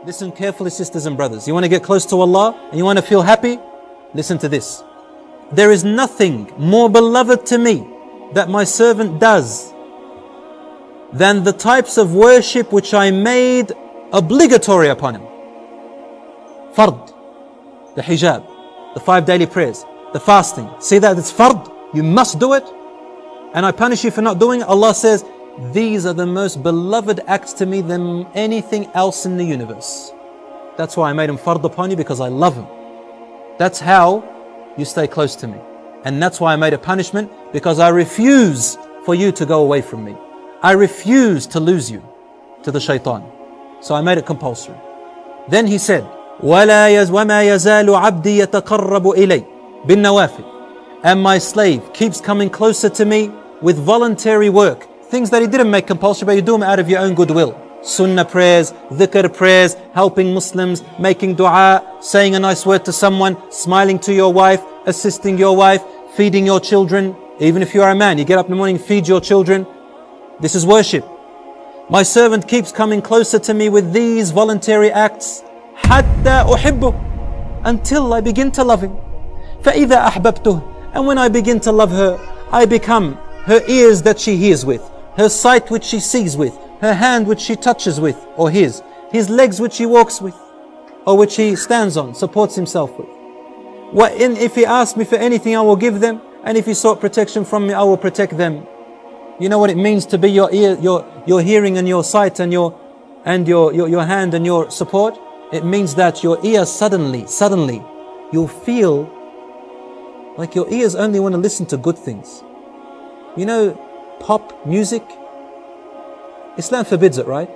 Listen carefully, sisters and brothers. You want to get close to Allah and you want to feel happy? Listen to this. There is nothing more beloved to me that my servant does than the types of worship which I made obligatory upon him. Fard, the hijab, the 5 daily prayers, the fasting. See that it's fard, you must do it. And I punish you for not doing it. Allah says, these are the most beloved acts to me than anything else in the universe. That's why I made them fard upon you, because I love them. That's how you stay close to me. And that's why I made a punishment, because I refuse for you to go away from me. I refuse to lose you to the shaitan. So I made it compulsory. Then he said, وَمَا يَزَالُ عَبْدِي يَتَقَرَّبُ إِلَيْ بِالنَّوَافِلِ. And my slave keeps coming closer to me with voluntary work. Things that he didn't make compulsory, but you do them out of your own goodwill. Sunnah prayers, dhikr prayers, helping Muslims, making dua, saying a nice word to someone, smiling to your wife, assisting your wife, feeding your children. Even if you are a man, you get up in the morning, feed your children. This is worship. My servant keeps coming closer to me with these voluntary acts, حَتَّى أُحِبُّهُ, until I begin to love him. فَإِذَا أَحْبَبْتُهُ, and when I begin to love her, I become her ears that she hears with, her sight which she sees with, her hand which she touches with, or his legs which he walks with, or which he stands on, supports himself with. If he asks me for anything, I will give them, and if he sought protection from me, I will protect them. You know what it means to be your ear, your hearing and your sight and your hand and your support? It means that your ears suddenly, you'll feel like your ears only want to listen to good things. You know, pop music, Islam forbids it, right?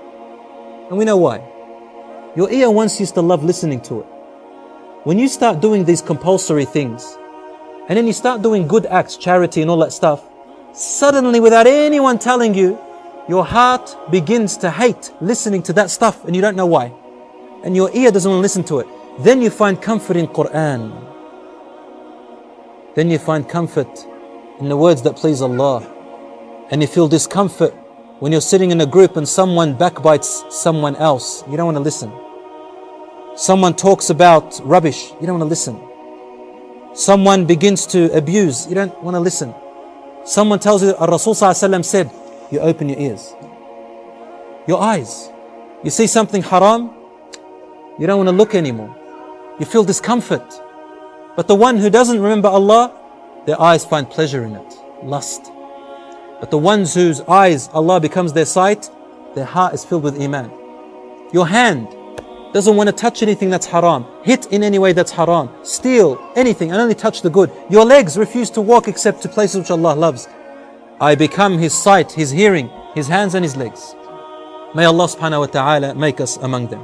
And we know why. Your ear once used to love listening to it. When you start doing these compulsory things, and then you start doing good acts, charity and all that stuff, suddenly without anyone telling you, your heart begins to hate listening to that stuff, and you don't know why. And your ear doesn't want to listen to it. Then you find comfort in Quran. Then you find comfort in the words that please Allah. And you feel discomfort when you're sitting in a group and someone backbites someone else. You don't want to listen. Someone talks about rubbish. You don't want to listen. Someone begins to abuse. You don't want to listen. Someone tells you, Rasul said, you open your ears. Your eyes. You see something haram, you don't want to look anymore. You feel discomfort. But the one who doesn't remember Allah, their eyes find pleasure in it, lust. But the ones whose eyes Allah becomes their sight, their heart is filled with iman. Your hand doesn't want to touch anything that's haram, hit in any way that's haram, steal anything and only touch the good. Your legs refuse to walk except to places which Allah loves. I become his sight, his hearing, his hands and his legs. May Allah subhanahu wa ta'ala make us among them.